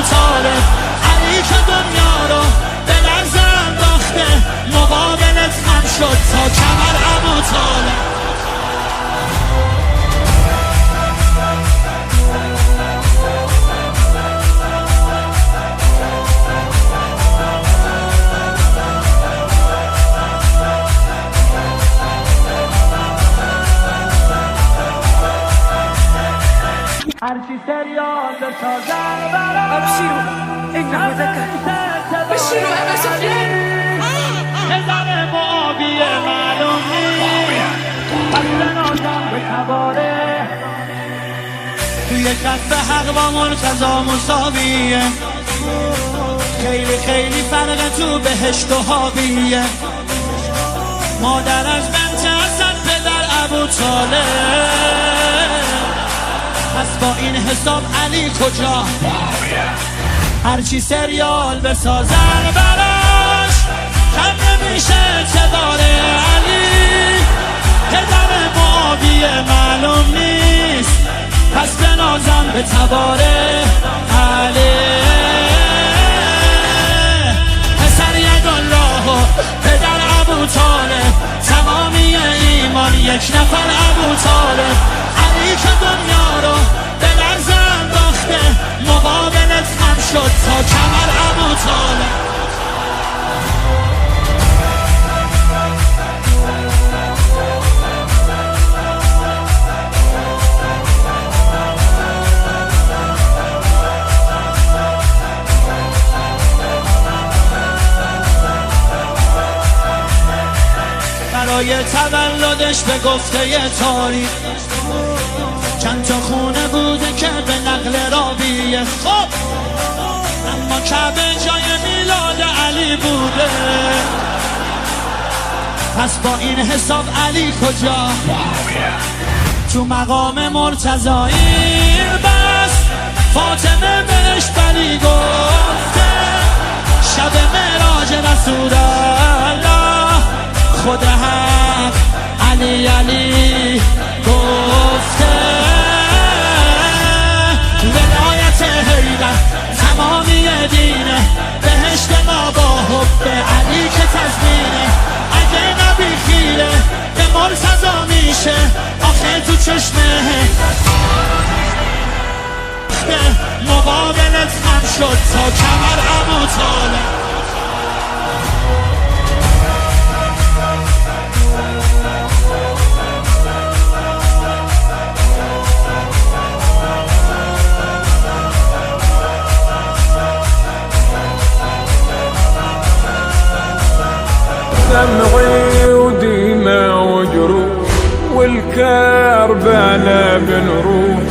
طالب، علی که دنیا رو به لرز انداخته، مقابلت خم شد تا کمر ابو طالب. هرچی سریال بسازن برای ابشروا انه ذكر بشروا ابا سفيان هزار معاویه معلوم نیست پس نازم به تباره توی کف حق با مرتضی مساویه، خیلی خیلی فرق تو بهشت و حاویه. مادر از بنت اسد پدر ابو طالب، پس با این حساب علی کجا؟ هرچی سریال بسازن براش کم نمیشه اعتبار علی. پدر معاویه معلوم نیست پس بنازم به تبار علی. پسر یدالله و پدر ابو طالب، تمامی ایمان یک نفر ابو طالب. علی که دنیا رو به لرز انداخته، مقابلت خم شد تا کمر ابو طالب. برای تولدش به گفته تاریخ چند تا خونه بوده که به نقل راویه، خب اما کعبه جای میلاد علی بوده. پس با این حساب علی کجا؟ تو مقام مرتضایی بس فاطمه بهش بلی گفته، شب معراج رسول الله خود حق علی علی گفته. ولایت حیدر تمامی دینه، بهشت ما با حب علی که تضمینه. اگه نبی خیره به مرتضی میشه آخه تو چشمه، مقابلت خم شد تا کمر ابو طالب. دمعي وديمة وجروح والكربلة بنروح،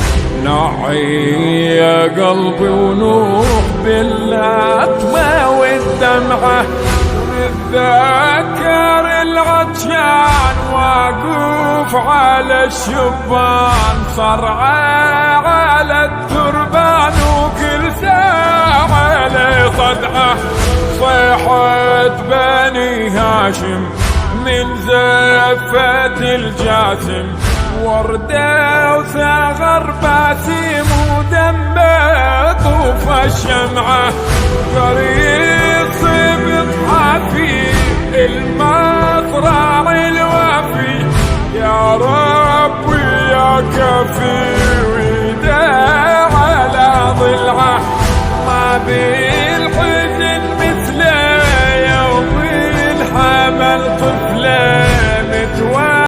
نعي يا قلبي ونوح باللطمة والدمعة. نتذكر العطشان واقوف على الشبان، صرعة على التربان وكل ساعة لي صدعة. صيحة بني هاشم من زفة الجاسم، وردة وثغر باسم ودمه طوف الشمعة. قريب صبت حافي المطرع الوافي، يا ربي يا كفي ويدا على ضلعه ما بي